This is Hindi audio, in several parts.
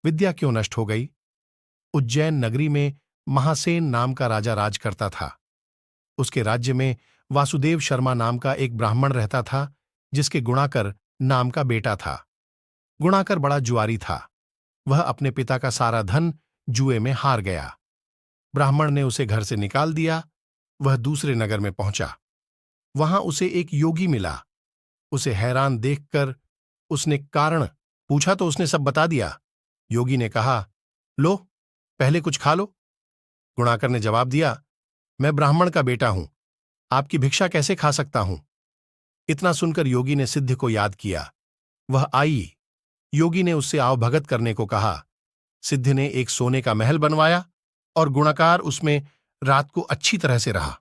विद्या क्यों नष्ट हो गई? उज्जैन नगरी में महासेन नाम का राजा राज करता था। उसके राज्य में वासुदेव शर्मा नाम का एक ब्राह्मण रहता था, जिसके गुणाकर नाम का बेटा था। गुणाकर बड़ा जुआरी था। वह अपने पिता का सारा धन जुए में हार गया। ब्राह्मण ने उसे घर से निकाल दिया। वह दूसरे नगर में पहुंचा। वहां उसे एक योगी मिला। उसे हैरान देखकर उसने कारण पूछा तो उसने सब बता दिया। योगी ने कहा, लो, पहले कुछ खा लो। गुणाकर ने जवाब दिया, मैं ब्राह्मण का बेटा हूं, आपकी भिक्षा कैसे खा सकता हूं? इतना सुनकर योगी ने सिद्ध को याद किया। वह आई। योगी ने उससे आवभगत करने को कहा। सिद्ध ने एक सोने का महल बनवाया और गुणाकार उसमें रात को अच्छी तरह से रहा।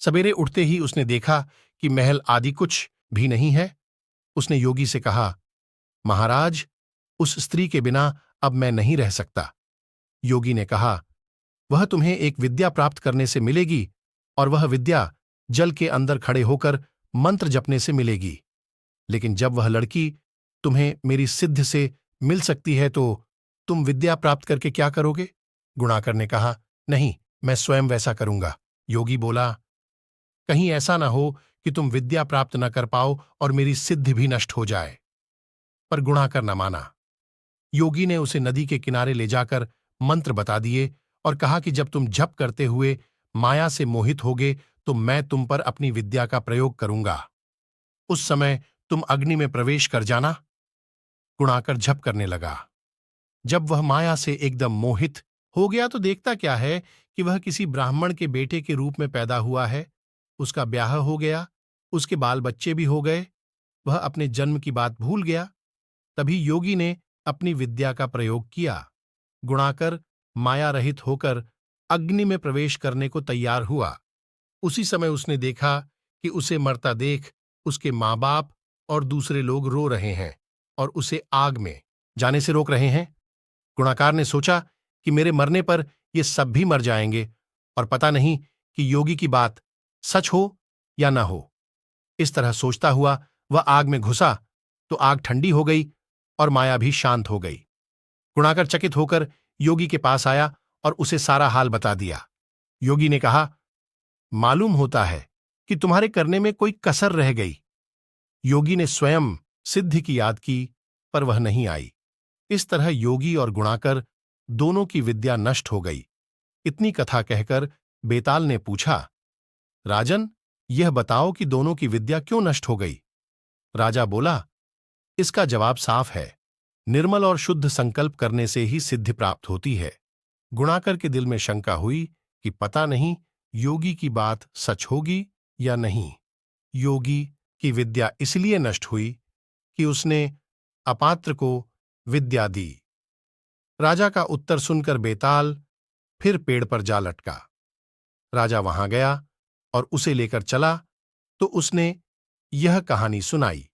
सवेरे उठते ही उसने देखा कि महल आदि कुछ भी नहीं है। उसने योगी से कहा, महाराज, उस स्त्री के बिना अब मैं नहीं रह सकता। योगी ने कहा, वह तुम्हें एक विद्या प्राप्त करने से मिलेगी और वह विद्या जल के अंदर खड़े होकर मंत्र जपने से मिलेगी। लेकिन जब वह लड़की तुम्हें मेरी सिद्ध से मिल सकती है तो तुम विद्या प्राप्त करके क्या करोगे? गुणाकर ने कहा, नहीं, मैं स्वयं वैसा करूंगा। योगी बोला, कहीं ऐसा ना हो कि तुम विद्या प्राप्त न कर पाओ और मेरी सिद्ध भी नष्ट हो जाए। पर गुणाकर न माना। योगी ने उसे नदी के किनारे ले जाकर मंत्र बता दिए और कहा कि जब तुम जप करते हुए माया से मोहित होगे तो मैं तुम पर अपनी विद्या का प्रयोग करूंगा। उस समय तुम अग्नि में प्रवेश कर जाना। गुणाकर जप करने लगा। जब वह माया से एकदम मोहित हो गया तो देखता क्या है कि वह किसी ब्राह्मण के बेटे के रूप में पैदा हुआ है। उसका ब्याह हो गया, उसके बाल बच्चे भी हो गए। वह अपने जन्म की बात भूल गया। तभी योगी ने अपनी विद्या का प्रयोग किया। गुणाकर माया रहित होकर अग्नि में प्रवेश करने को तैयार हुआ। उसी समय उसने देखा कि उसे मरता देख उसके माँ बाप और दूसरे लोग रो रहे हैं और उसे आग में जाने से रोक रहे हैं। गुणाकार ने सोचा कि मेरे मरने पर ये सब भी मर जाएंगे और पता नहीं कि योगी की बात सच हो या न हो। इस तरह सोचता हुआ वह आग में घुसा तो आग ठंडी हो गई और माया भी शांत हो गई। गुणाकर चकित होकर योगी के पास आया और उसे सारा हाल बता दिया। योगी ने कहा, मालूम होता है कि तुम्हारे करने में कोई कसर रह गई। योगी ने स्वयं सिद्ध की याद की, पर वह नहीं आई। इस तरह योगी और गुणाकर दोनों की विद्या नष्ट हो गई। इतनी कथा कहकर बेताल ने पूछा, राजन, यह बताओ कि दोनों की विद्या क्यों नष्ट हो गई? राजा बोला, इसका जवाब साफ है। निर्मल और शुद्ध संकल्प करने से ही सिद्धि प्राप्त होती है। गुणाकर के दिल में शंका हुई कि पता नहीं योगी की बात सच होगी या नहीं। योगी की विद्या इसलिए नष्ट हुई कि उसने अपात्र को विद्या दी। राजा का उत्तर सुनकर बेताल फिर पेड़ पर जा लटका। राजा वहां गया और उसे लेकर चला तो उसने यह कहानी सुनाई।